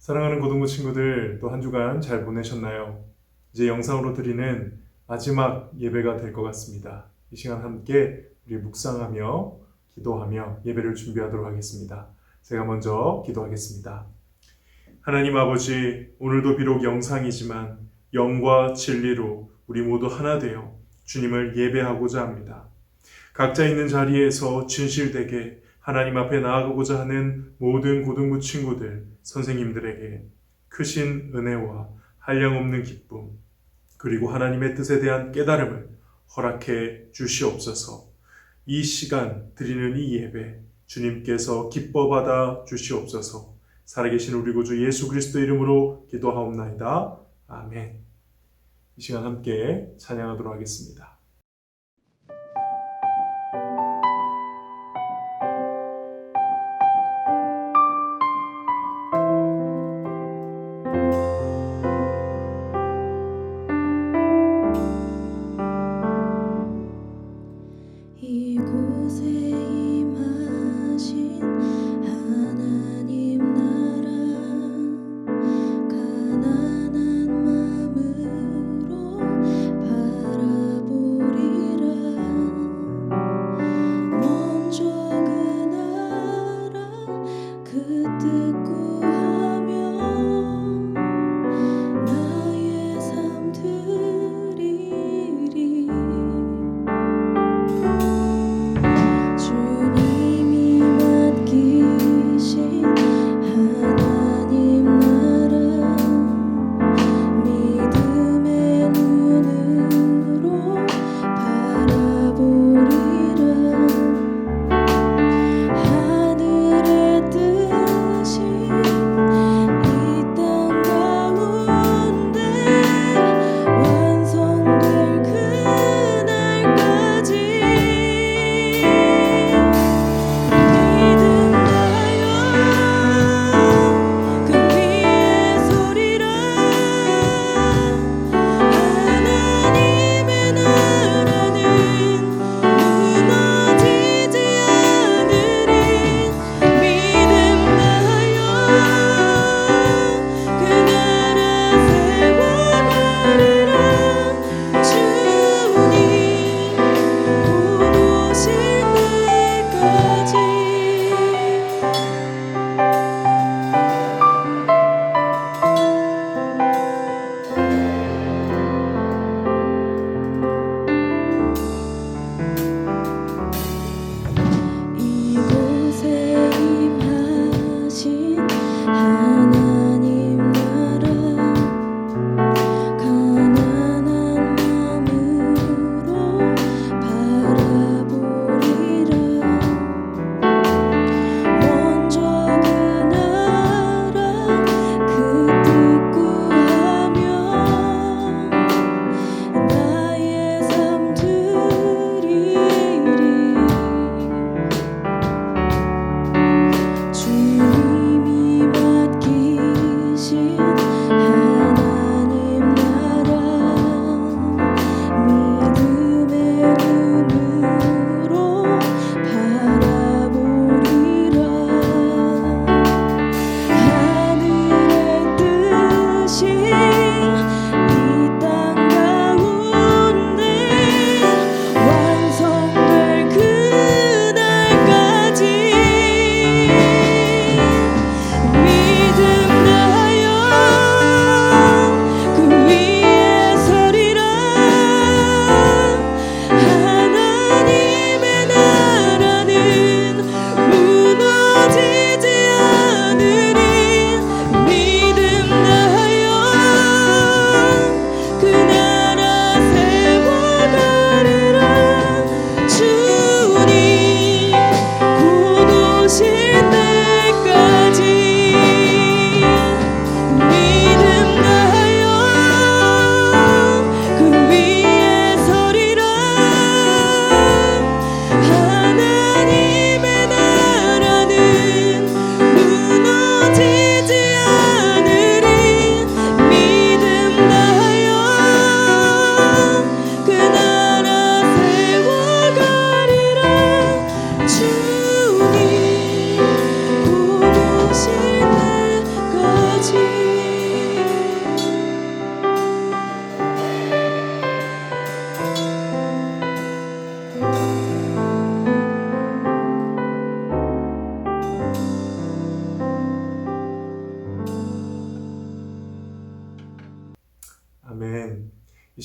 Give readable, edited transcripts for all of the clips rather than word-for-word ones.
사랑하는 고등부 친구들, 또 한 주간 잘 보내셨나요? 이제 영상으로 드리는 마지막 예배가 될 것 같습니다. 이 시간 함께 우리 묵상하며 기도하며 예배를 준비하도록 하겠습니다. 제가 먼저 기도하겠습니다. 하나님 아버지, 오늘도 비록 영상이지만 영과 진리로 우리 모두 하나 되어 주님을 예배하고자 합니다. 각자 있는 자리에서 진실되게 하나님 앞에 나아가고자 하는 모든 고등부 친구들, 선생님들에게 크신 은혜와 한량없는 기쁨, 그리고 하나님의 뜻에 대한 깨달음을 허락해 주시옵소서. 이 시간 드리는 이 예배 주님께서 기뻐 받아 주시옵소서. 살아계신 우리 구주 예수 그리스도 이름으로 기도하옵나이다. 아멘. 이 시간 함께 찬양하도록 하겠습니다. 이곳에 임하신 하나님 나라 가난한 마음으로 바라보리라. 먼저 그 나라 그 뜻 구하며 나의 삶 드리리. 주님이 맡긴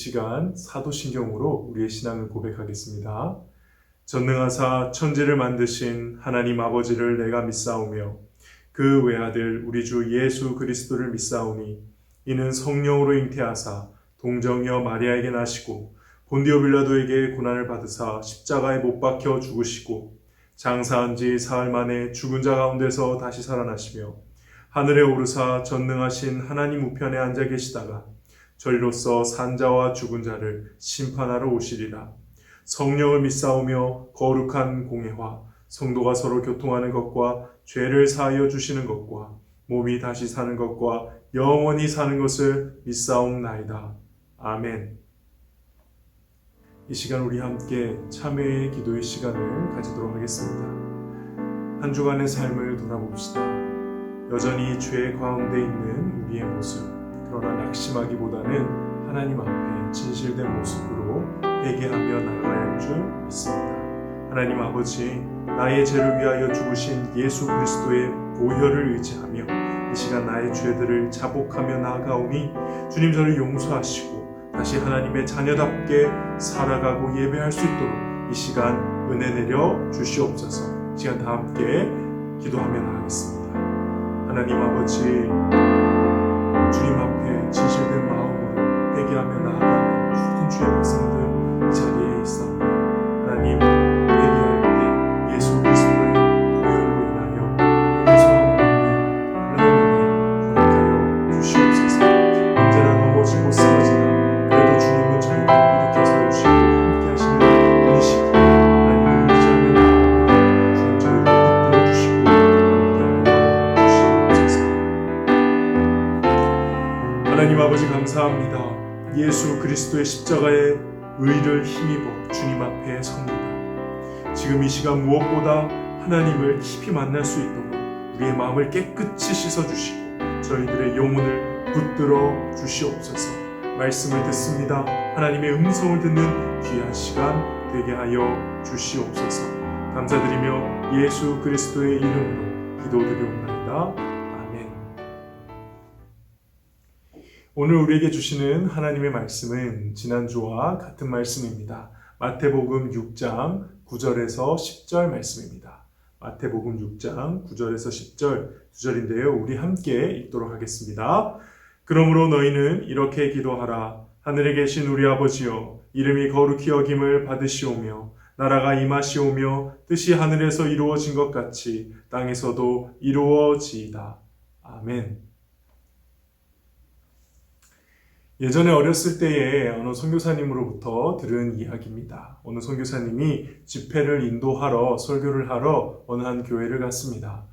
시간 사도신경으로 우리의 신앙을 고백하겠습니다. 전능하사 천지를 만드신 하나님 아버지를 내가 믿사오며 그 외아들 우리 주 예수 그리스도를 믿사오니 이는 성령으로 잉태하사 동정녀 마리아에게 나시고 본디오 빌라도에게 고난을 받으사 십자가에 못 박혀 죽으시고 장사한 지 사흘 만에 죽은 자 가운데서 다시 살아나시며 하늘에 오르사 전능하신 하나님 우편에 앉아 계시다가 저리로서 산자와 죽은 자를 심판하러 오시리라. 성령을 믿사오며 거룩한 공회와 성도가 서로 교통하는 것과 죄를 사하여 주시는 것과 몸이 다시 사는 것과 영원히 사는 것을 믿사옵나이다. 아멘. 이 시간 우리 함께 참회의 기도의 시간을 가지도록 하겠습니다. 한 주간의 삶을 돌아봅시다. 여전히 죄 가운데 있는 우리의 모습, 그러나 낙심하기보다는 하나님 앞에 진실된 모습으로 회개하며 나아가야 할 줄 믿습니다. 하나님 아버지, 나의 죄를 위하여 죽으신 예수 그리스도의 보혈을 의지하며 이 시간 나의 죄들을 자복하며 나아가오니 주님 저를 용서하시고 다시 하나님의 자녀답게 살아가고 예배할 수 있도록 이 시간 은혜 내려 주시옵소서. 이 시간 다 함께 기도하며 나아가겠습니다. 하나님 아버지, 주님 앞에 진실된 마음으로 회개하며 나아가는 모든 주의 백성들 이 자리에 있사오니 하나님, 회개할 때 예수 그리스도의 보혈로 인하여 용서함을 받는 놀라운 은혜 허락하여 주시옵소서. 언제나 넘어지고 쓰러지나 그래도 주님은 저희를 일으켜 세우시고 함께 하시는 분이시기에 하나님을 의지하며 나아갑니다. 주님 저희를 붙들어 주시고 함께 하여 주시옵소서. 하나님 아버지 감사합니다. 예수 그리스도의 십자가의 의를 힘입어 주님 앞에 섭니다. 지금 이 시간 무엇보다 하나님을 깊이 만날 수 있도록 우리의 마음을 깨끗이 씻어주시고 저희들의 영혼을 붙들어 주시옵소서. 말씀을 듣습니다. 하나님의 음성을 듣는 귀한 시간 되게 하여 주시옵소서. 감사드리며 예수 그리스도의 이름으로 기도드리옵나이다. 아멘. 오늘 우리에게 주시는 하나님의 말씀은 지난주와 같은 말씀입니다. 마태복음 6장 9절에서 10절 말씀입니다. 마태복음 6장 9절에서 10절 두 절인데요. 우리 함께 읽도록 하겠습니다. 그러므로 너희는 이렇게 기도하라. 하늘에 계신 우리 아버지여, 이름이 거룩히 여김을 받으시오며 나라가 임하시오며 뜻이 하늘에서 이루어진 것 같이 땅에서도 이루어지이다. 아멘. 예전에 어렸을 때에 어느 선교사님으로부터 들은 이야기입니다. 어느 선교사님이 집회를 인도하러 설교를 하러 어느 한 교회를 갔습니다.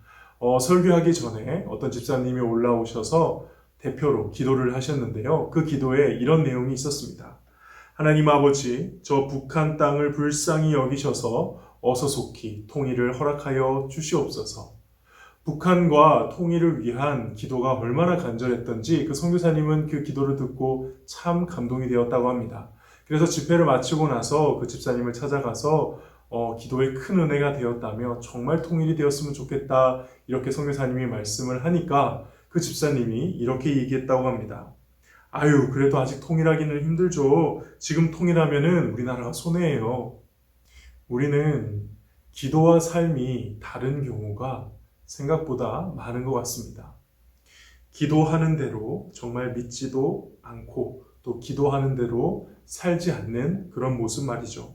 설교하기 전에 어떤 집사님이 올라오셔서 대표로 기도를 하셨는데요. 그 기도에 이런 내용이 있었습니다. 하나님 아버지, 저 북한 땅을 불쌍히 여기셔서 어서속히 통일을 허락하여 주시옵소서. 북한과 통일을 위한 기도가 얼마나 간절했던지 그 선교사님은 그 기도를 듣고 참 감동이 되었다고 합니다. 그래서 집회를 마치고 나서 그 집사님을 찾아가서 기도에 큰 은혜가 되었다며 정말 통일이 되었으면 좋겠다 이렇게 선교사님이 말씀을 하니까 그 집사님이 이렇게 얘기했다고 합니다. 아유, 그래도 아직 통일하기는 힘들죠. 지금 통일하면은 우리나라가 손해예요. 우리는 기도와 삶이 다른 경우가 생각보다 많은 것 같습니다. 기도하는 대로 정말 믿지도 않고 또 기도하는 대로 살지 않는 그런 모습 말이죠.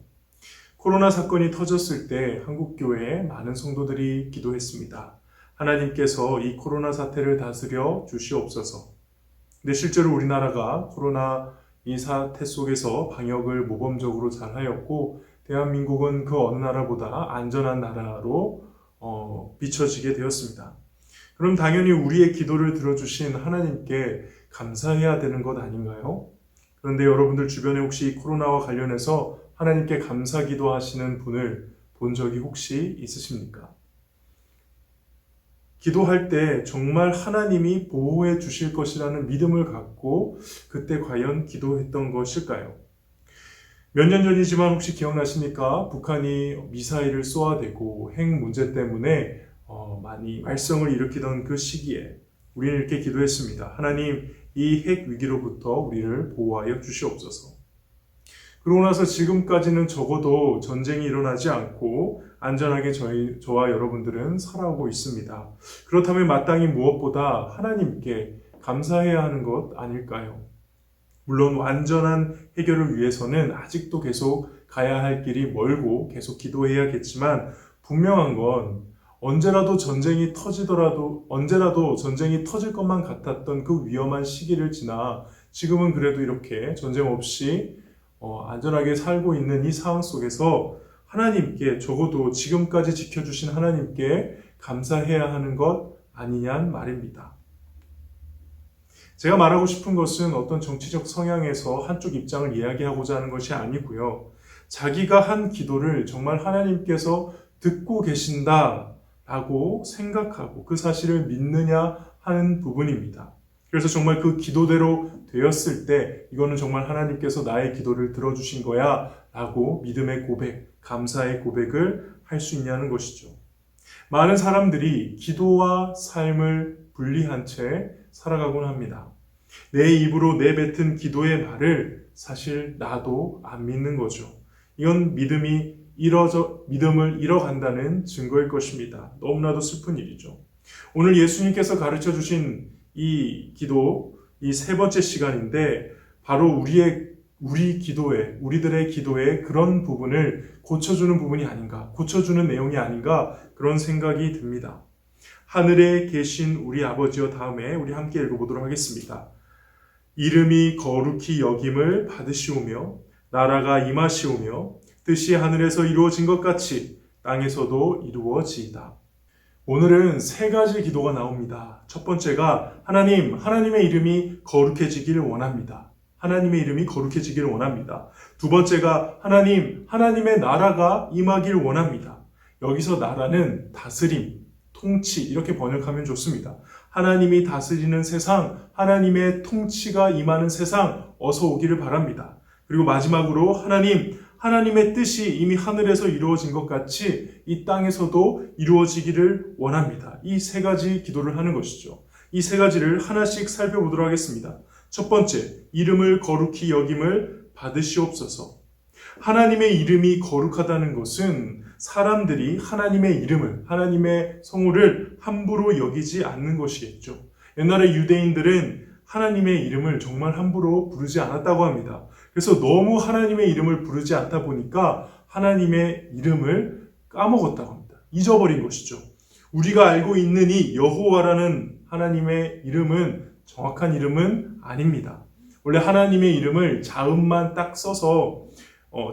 코로나 사건이 터졌을 때 한국교회에 많은 성도들이 기도했습니다. 하나님께서 이 코로나 사태를 다스려 주시옵소서. 근데 실제로 우리나라가 코로나 이 사태 속에서 방역을 모범적으로 잘 하였고 대한민국은 그 어느 나라보다 안전한 나라로 비춰지게 되었습니다. 그럼 당연히 우리의 기도를 들어주신 하나님께 감사해야 되는 것 아닌가요? 그런데 여러분들 주변에 혹시 코로나와 관련해서 하나님께 감사 기도하시는 분을 본 적이 혹시 있으십니까? 기도할 때 정말 하나님이 보호해 주실 것이라는 믿음을 갖고 그때 과연 기도했던 것일까요? 몇 년 전이지만 혹시 기억나십니까? 북한이 미사일을 쏘아대고 핵 문제 때문에 많이 말썽을 일으키던 그 시기에 우리는 이렇게 기도했습니다. 하나님, 이 핵 위기로부터 우리를 보호하여 주시옵소서. 그러고 나서 지금까지는 적어도 전쟁이 일어나지 않고 안전하게 저와 여러분들은 살아오고 있습니다. 그렇다면 마땅히 무엇보다 하나님께 감사해야 하는 것 아닐까요? 물론 완전한 해결을 위해서는 아직도 계속 가야 할 길이 멀고 계속 기도해야겠지만 분명한 건 언제라도 전쟁이 터질 것만 같았던 그 위험한 시기를 지나 지금은 그래도 이렇게 전쟁 없이 안전하게 살고 있는 이 상황 속에서 하나님께 적어도 지금까지 지켜주신 하나님께 감사해야 하는 것 아니냐는 말입니다. 제가 말하고 싶은 것은 어떤 정치적 성향에서 한쪽 입장을 이야기하고자 하는 것이 아니고요. 자기가 한 기도를 정말 하나님께서 듣고 계신다라고 생각하고 그 사실을 믿느냐 하는 부분입니다. 그래서 정말 그 기도대로 되었을 때 이거는 정말 하나님께서 나의 기도를 들어주신 거야 라고 믿음의 고백, 감사의 고백을 할 수 있냐는 것이죠. 많은 사람들이 기도와 삶을 분리한 채 살아가곤 합니다. 내 입으로 내뱉은 기도의 말을 사실 나도 안 믿는 거죠. 이건 믿음을 잃어간다는 증거일 것입니다. 너무나도 슬픈 일이죠. 오늘 예수님께서 가르쳐 주신 이 기도, 이 세 번째 시간인데 바로 우리들의 기도에 그런 부분을 고쳐주는 부분이 아닌가, 고쳐주는 내용이 아닌가 그런 생각이 듭니다. 하늘에 계신 우리 아버지여 다음에 우리 함께 읽어보도록 하겠습니다. 이름이 거룩히 여김을 받으시오며 나라가 임하시오며 뜻이 하늘에서 이루어진 것 같이 땅에서도 이루어지이다. 오늘은 세 가지 기도가 나옵니다. 첫 번째가 하나님의 이름이 거룩해지기를 원합니다. 하나님의 이름이 거룩해지기를 원합니다. 두 번째가 하나님의 나라가 임하길 원합니다. 여기서 나라는 다스림, 통치 이렇게 번역하면 좋습니다. 하나님이 다스리는 세상, 하나님의 통치가 임하는 세상 어서 오기를 바랍니다. 그리고 마지막으로 하나님의 뜻이 이미 하늘에서 이루어진 것 같이 이 땅에서도 이루어지기를 원합니다. 이 세 가지 기도를 하는 것이죠. 이 세 가지를 하나씩 살펴보도록 하겠습니다. 첫 번째, 이름을 거룩히 여김을 받으시옵소서. 하나님의 이름이 거룩하다는 것은 사람들이 하나님의 이름을, 하나님의 성호를 함부로 여기지 않는 것이겠죠. 옛날에 유대인들은 하나님의 이름을 정말 함부로 부르지 않았다고 합니다. 그래서 너무 하나님의 이름을 부르지 않다 보니까 하나님의 이름을 까먹었다고 합니다. 잊어버린 것이죠. 우리가 알고 있는 이 여호와라는 하나님의 이름은 정확한 이름은 아닙니다. 원래 하나님의 이름을 자음만 딱 써서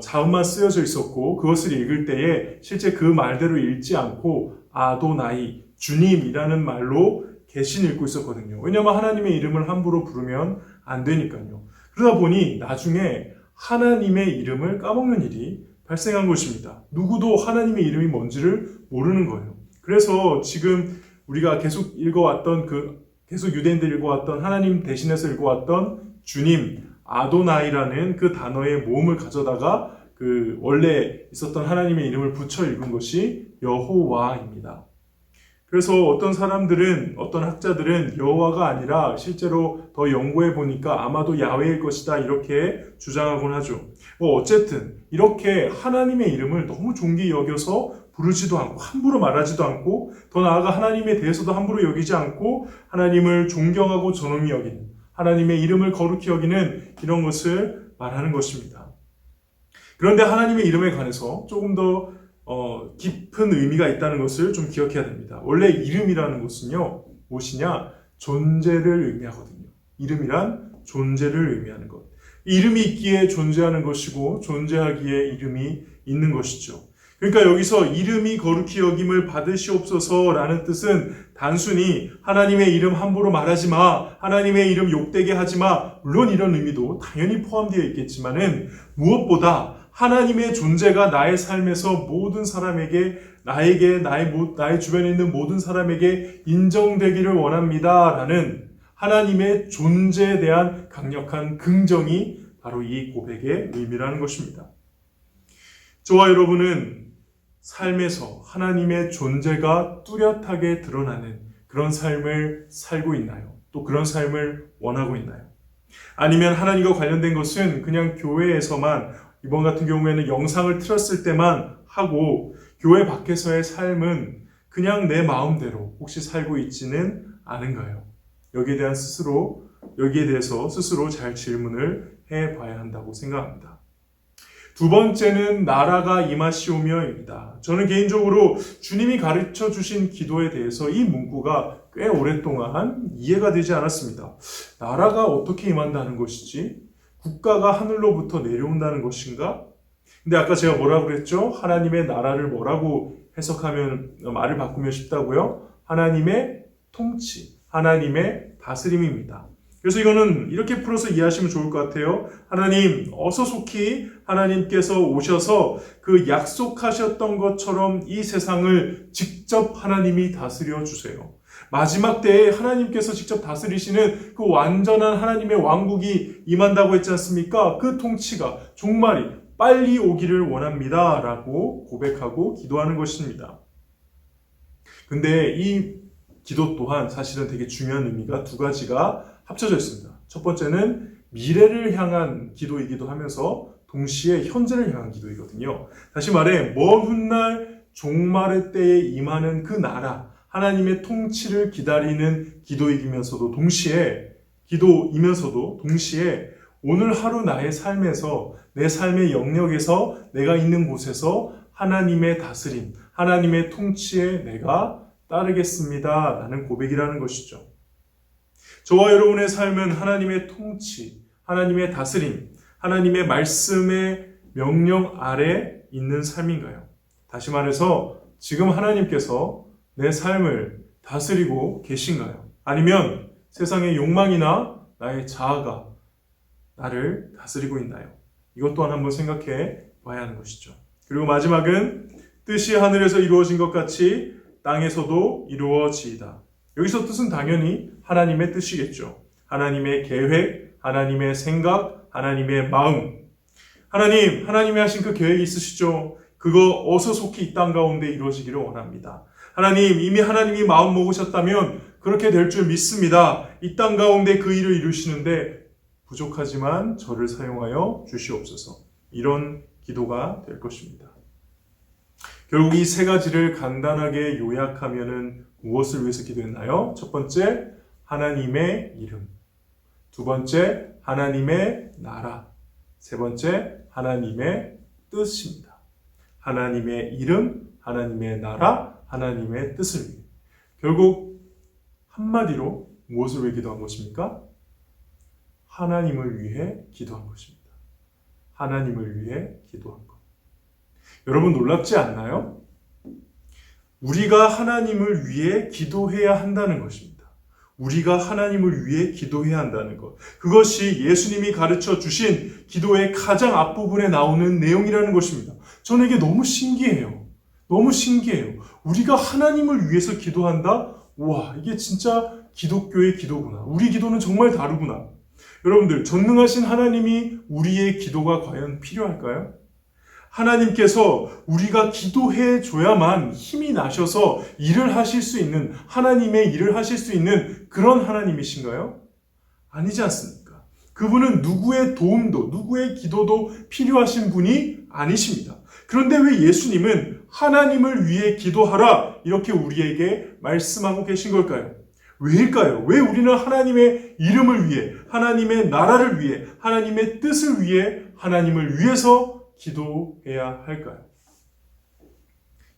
자음만 쓰여져 있었고 그것을 읽을 때에 실제 그 말대로 읽지 않고 아도나이, 주님이라는 말로 개신 읽고 있었거든요. 왜냐하면 하나님의 이름을 함부로 부르면 안 되니까요. 그러다 보니 나중에 하나님의 이름을 까먹는 일이 발생한 것입니다. 누구도 하나님의 이름이 뭔지를 모르는 거예요. 그래서 지금 우리가 계속 유대인들이 읽어왔던 하나님 대신해서 읽어왔던 주님, 아도나이라는 그 단어의 모음을 가져다가 그 원래 있었던 하나님의 이름을 붙여 읽은 것이 여호와입니다. 그래서 어떤 학자들은 여호와가 아니라 실제로 더 연구해 보니까 아마도 야훼일 것이다 이렇게 주장하곤 하죠. 어쨌든 이렇게 하나님의 이름을 너무 존귀히 여겨서 부르지도 않고 함부로 말하지도 않고 더 나아가 하나님에 대해서도 함부로 여기지 않고 하나님을 존경하고 존엄히 여기는 하나님의 이름을 거룩히 여기는 이런 것을 말하는 것입니다. 그런데 하나님의 이름에 관해서 조금 더 깊은 의미가 있다는 것을 좀 기억해야 됩니다. 원래 이름이라는 것은요, 무엇이냐? 존재를 의미하거든요. 이름이란 존재를 의미하는 것. 이름이 있기에 존재하는 것이고 존재하기에 이름이 있는 것이죠. 그러니까 여기서 이름이 거룩히 여김을 받으시옵소서라는 뜻은 단순히 하나님의 이름 함부로 말하지 마, 하나님의 이름 욕되게 하지 마, 물론 이런 의미도 당연히 포함되어 있겠지만은 무엇보다 하나님의 존재가 나의 삶에서 모든 사람에게, 나의 주변에 있는 모든 사람에게 인정되기를 원합니다라는 하나님의 존재에 대한 강력한 긍정이 바로 이 고백의 의미라는 것입니다. 저와 여러분은 삶에서 하나님의 존재가 뚜렷하게 드러나는 그런 삶을 살고 있나요? 또 그런 삶을 원하고 있나요? 아니면 하나님과 관련된 것은 그냥 교회에서만 이번 같은 경우에는 영상을 틀었을 때만 하고 교회 밖에서의 삶은 그냥 내 마음대로 혹시 살고 있지는 않은가요? 여기에 대해서 스스로 잘 질문을 해봐야 한다고 생각합니다. 두 번째는 나라가 임하시오며입니다. 저는 개인적으로 주님이 가르쳐 주신 기도에 대해서 이 문구가 꽤 오랫동안 이해가 되지 않았습니다. 나라가 어떻게 임한다는 것이지? 국가가 하늘로부터 내려온다는 것인가? 근데 아까 제가 뭐라고 그랬죠? 하나님의 나라를 뭐라고 해석하면 말을 바꾸면 쉽다고요? 하나님의 통치, 하나님의 다스림입니다. 그래서 이거는 이렇게 풀어서 이해하시면 좋을 것 같아요. 하나님, 어서 속히 하나님께서 오셔서 그 약속하셨던 것처럼 이 세상을 직접 하나님이 다스려 주세요. 마지막 때에 하나님께서 직접 다스리시는 그 완전한 하나님의 왕국이 임한다고 했지 않습니까? 그 통치가 종말이 빨리 오기를 원합니다. 라고 고백하고 기도하는 것입니다. 근데 이 기도 또한 사실은 되게 중요한 의미가 두 가지가 합쳐져 있습니다. 첫 번째는 미래를 향한 기도이기도 하면서 동시에 현재를 향한 기도이거든요. 다시 말해 먼 훗날 종말의 때에 임하는 그 나라 하나님의 통치를 기다리는 기도이면서도 동시에 오늘 하루 나의 삶에서 내 삶의 영역에서 내가 있는 곳에서 하나님의 다스림, 하나님의 통치에 내가 따르겠습니다. 라는 고백이라는 것이죠. 저와 여러분의 삶은 하나님의 통치, 하나님의 다스림, 하나님의 말씀의 명령 아래 있는 삶인가요? 다시 말해서 지금 하나님께서 내 삶을 다스리고 계신가요? 아니면 세상의 욕망이나 나의 자아가 나를 다스리고 있나요? 이것 또한 한번 생각해 봐야 하는 것이죠. 그리고 마지막은 뜻이 하늘에서 이루어진 것 같이 땅에서도 이루어지이다. 여기서 뜻은 당연히 하나님의 뜻이겠죠. 하나님의 계획, 하나님의 생각, 하나님의 마음. 하나님이 하신 그 계획이 있으시죠? 그거 어서 속히 이 땅 가운데 이루어지기를 원합니다. 이미 하나님이 마음 먹으셨다면 그렇게 될 줄 믿습니다. 이 땅 가운데 그 일을 이루시는데 부족하지만 저를 사용하여 주시옵소서. 이런 기도가 될 것입니다. 결국 이 세 가지를 간단하게 요약하면은 무엇을 위해서 기도했나요? 첫 번째, 하나님의 이름. 두 번째, 하나님의 나라. 세 번째, 하나님의 뜻입니다. 하나님의 이름, 하나님의 나라, 하나님의 뜻을 위해. 결국 한마디로 무엇을 위해 기도한 것입니까? 하나님을 위해 기도한 것입니다. 하나님을 위해 기도한 것. 여러분 놀랍지 않나요? 우리가 하나님을 위해 기도해야 한다는 것입니다. 우리가 하나님을 위해 기도해야 한다는 것. 그것이 예수님이 가르쳐 주신 기도의 가장 앞부분에 나오는 내용이라는 것입니다. 저는 이게 너무 신기해요. 너무 신기해요. 우리가 하나님을 위해서 기도한다? 와, 이게 진짜 기독교의 기도구나. 우리 기도는 정말 다르구나. 여러분들, 전능하신 하나님이 우리의 기도가 과연 필요할까요? 하나님께서 우리가 기도해 줘야만 힘이 나셔서 일을 하실 수 있는, 하나님의 일을 하실 수 있는 그런 하나님이신가요? 아니지 않습니까? 그분은 누구의 도움도, 누구의 기도도 필요하신 분이 아니십니다. 그런데 왜 예수님은 하나님을 위해 기도하라 이렇게 우리에게 말씀하고 계신 걸까요? 왜일까요? 왜 우리는 하나님의 이름을 위해, 하나님의 나라를 위해, 하나님의 뜻을 위해, 하나님을 위해서 기도해야 할까요?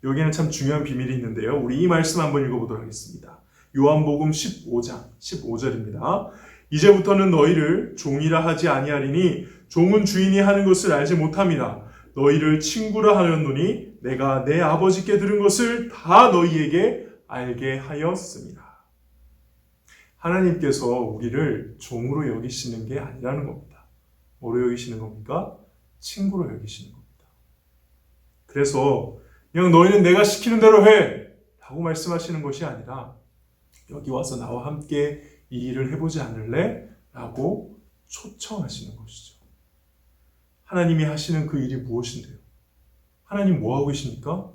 여기에는 참 중요한 비밀이 있는데요. 우리 이 말씀 한번 읽어보도록 하겠습니다. 요한복음 15장 15절입니다. 이제부터는 너희를 종이라 하지 아니하리니 종은 주인이 하는 것을 알지 못함이라. 너희를 친구라 하였노니 내가 내 아버지께 들은 것을 다 너희에게 알게 하였습니다. 하나님께서 우리를 종으로 여기시는 게 아니라는 겁니다. 뭐로 여기시는 겁니까? 친구로 여기시는 겁니다. 그래서 그냥 너희는 내가 시키는 대로 해! 라고 말씀하시는 것이 아니라 여기 와서 나와 함께 이 일을 해보지 않을래? 라고 초청하시는 것이죠. 하나님이 하시는 그 일이 무엇인데요? 하나님 뭐하고 계십니까?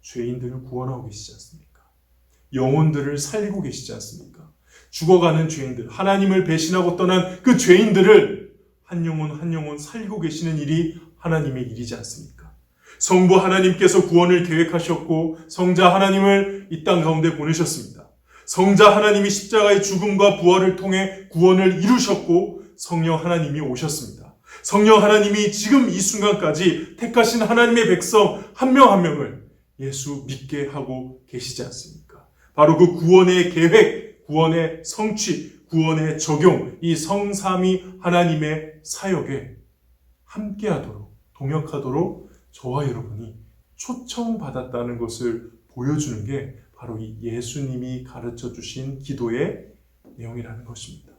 죄인들을 구원하고 계시지 않습니까? 영혼들을 살리고 계시지 않습니까? 죽어가는 죄인들, 하나님을 배신하고 떠난 그 죄인들을 한 영혼 한 영혼 살리고 계시는 일이 하나님의 일이지 않습니까? 성부 하나님께서 구원을 계획하셨고 성자 하나님을 이 땅 가운데 보내셨습니다. 성자 하나님이 십자가의 죽음과 부활을 통해 구원을 이루셨고 성령 하나님이 오셨습니다. 성령 하나님이 지금 이 순간까지 택하신 하나님의 백성 한 명 한 명을 예수 믿게 하고 계시지 않습니까? 바로 그 구원의 계획, 구원의 성취, 구원의 적용, 이 성삼위 하나님의 사역에 함께하도록, 동역하도록 저와 여러분이 초청받았다는 것을 보여주는 게 바로 이 예수님이 가르쳐 주신 기도의 내용이라는 것입니다.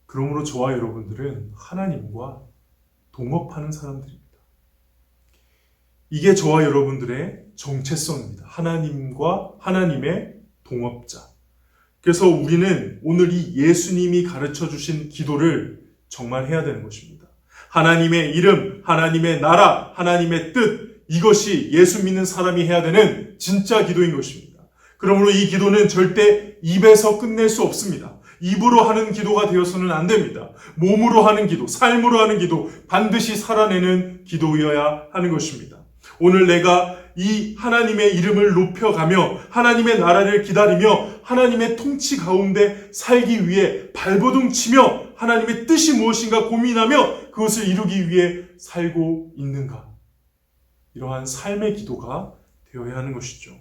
그러므로 저와 여러분들은 하나님과 동업하는 사람들입니다. 이게 저와 여러분들의 정체성입니다. 하나님과 하나님의 동업자. 그래서 우리는 오늘 이 예수님이 가르쳐 주신 기도를 정말 해야 되는 것입니다. 하나님의 이름, 하나님의 나라, 하나님의 뜻, 이것이 예수 믿는 사람이 해야 되는 진짜 기도인 것입니다. 그러므로 이 기도는 절대 입에서 끝낼 수 없습니다. 입으로 하는 기도가 되어서는 안 됩니다. 몸으로 하는 기도, 삶으로 하는 기도, 반드시 살아내는 기도여야 하는 것입니다. 오늘 내가 이 하나님의 이름을 높여가며 하나님의 나라를 기다리며 하나님의 통치 가운데 살기 위해 발버둥 치며 하나님의 뜻이 무엇인가 고민하며 그것을 이루기 위해 살고 있는가? 이러한 삶의 기도가 되어야 하는 것이죠.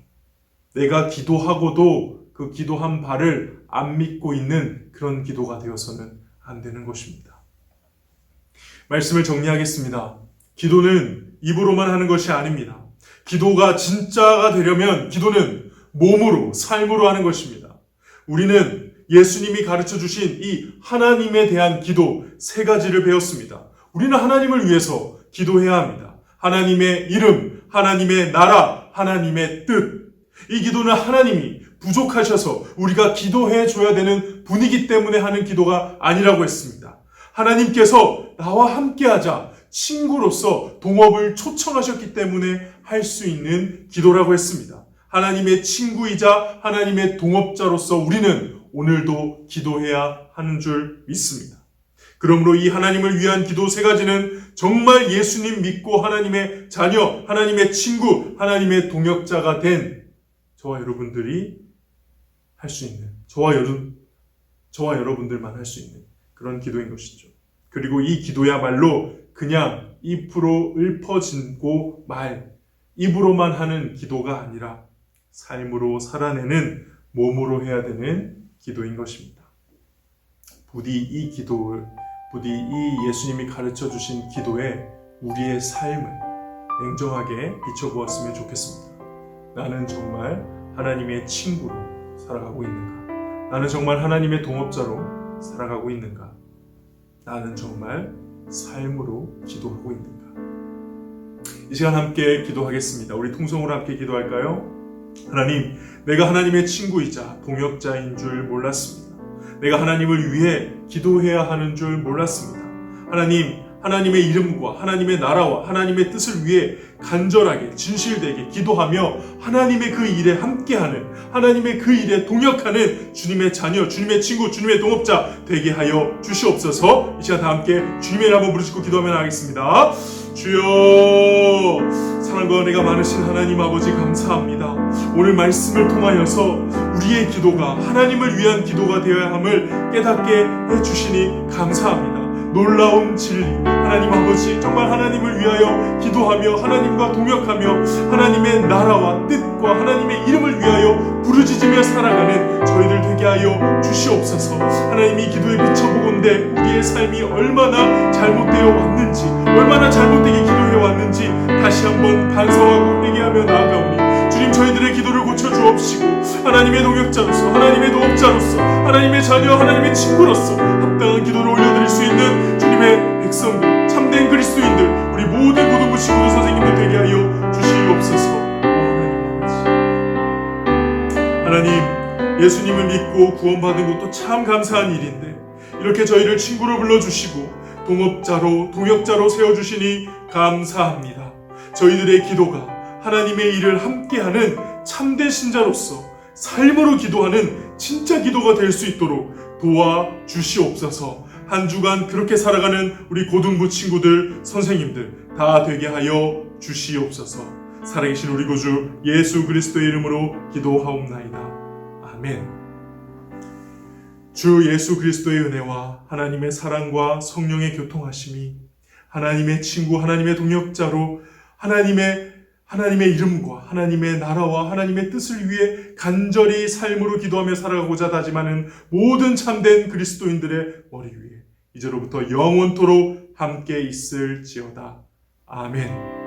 내가 기도하고도 그 기도한 바를 안 믿고 있는 그런 기도가 되어서는 안 되는 것입니다. 말씀을 정리하겠습니다. 기도는 입으로만 하는 것이 아닙니다. 기도가 진짜가 되려면 기도는 몸으로, 삶으로 하는 것입니다. 우리는 예수님이 가르쳐 주신 이 하나님에 대한 기도 세 가지를 배웠습니다. 우리는 하나님을 위해서 기도해야 합니다. 하나님의 이름, 하나님의 나라, 하나님의 뜻. 이 기도는 하나님이 부족하셔서 우리가 기도해 줘야 되는 분이기 때문에 하는 기도가 아니라고 했습니다. 하나님께서 나와 함께하자 친구로서 동업을 초청하셨기 때문에 할 수 있는 기도라고 했습니다. 하나님의 친구이자 하나님의 동업자로서 우리는 오늘도 기도해야 하는 줄 믿습니다. 그러므로 이 하나님을 위한 기도 세 가지는 정말 예수님 믿고 하나님의 자녀, 하나님의 친구, 하나님의 동역자가 된 저와 여러분들이 할 수 있는, 저와 여러분들만 할 수 있는 그런 기도인 것이죠. 그리고 이 기도야말로 그냥 입으로 읊어지고 입으로만 하는 기도가 아니라 삶으로 살아내는, 몸으로 해야 되는 기도인 것입니다. 부디 이 예수님이 가르쳐 주신 기도에 우리의 삶을 냉정하게 비춰보았으면 좋겠습니다. 나는 정말 하나님의 친구로 살아가고 있는가? 나는 정말 하나님의 동업자로 살아가고 있는가? 나는 정말 삶으로 기도하고 있는가? 이 시간 함께 기도하겠습니다. 우리 통성으로 함께 기도할까요? 하나님, 내가 하나님의 친구이자 동역자인 줄 몰랐습니다. 내가 하나님을 위해 기도해야 하는 줄 몰랐습니다. 하나님의 이름과 하나님의 나라와 하나님의 뜻을 위해 간절하게 진실되게 기도하며 하나님의 그 일에 함께하는, 하나님의 그 일에 동역하는 주님의 자녀, 주님의 친구, 주님의 동업자 되게 하여 주시옵소서. 이 시간 다 함께 주님의 이름 한번 부르짖고 기도하면 하겠습니다. 주여, 사랑과 은혜가 많으신 하나님 아버지 감사합니다. 오늘 말씀을 통하여서 우리의 기도가 하나님을 위한 기도가 되어야 함을 깨닫게 해주시니 감사합니다. 놀라운 진리, 하나님 아버지, 정말 하나님을 위하여 기도하며 하나님과 동역하며 하나님의 나라와 뜻과 하나님의 이름을 위하여 부르짖으며 살아가는 저희들 되게 하여 주시옵소서. 하나님이 기도에 비춰보건대 우리의 삶이 얼마나 잘못되어 왔는지, 얼마나 잘못되게 기도해 왔는지 다시 한번 반성하고 회개하며 나아가오니 주님, 저희들의 기도를 고쳐주옵시고 하나님의 동역자로서, 하나님의 도업자로서, 하나님의 자녀, 하나님의 친구로서 합당한 기도를 올려드릴 수 있는 주님의 백성들, 참된 그리스도인들, 우리 모든 고등부 친구들, 선생님들 되게 하여 주시옵소서. 하나님, 예수님을 믿고 구원받은 것도 참 감사한 일인데 이렇게 저희를 친구로 불러주시고 동업자로, 동역자로 세워주시니 감사합니다. 저희들의 기도가 하나님의 일을 함께하는 참된 신자로서 삶으로 기도하는 진짜 기도가 될 수 있도록 도와주시옵소서. 한 주간 그렇게 살아가는 우리 고등부 친구들, 선생님들 다 되게 하여 주시옵소서. 살아계신 우리 구주 예수 그리스도의 이름으로 기도하옵나이다. 아멘. 주 예수 그리스도의 은혜와 하나님의 사랑과 성령의 교통하심이 하나님의 친구, 하나님의 동역자로 하나님의 이름과 하나님의 나라와 하나님의 뜻을 위해 간절히 삶으로 기도하며 살아가고자 다짐하는 모든 참된 그리스도인들의 머리 위에 이제로부터 영원토록 함께 있을지어다. 아멘.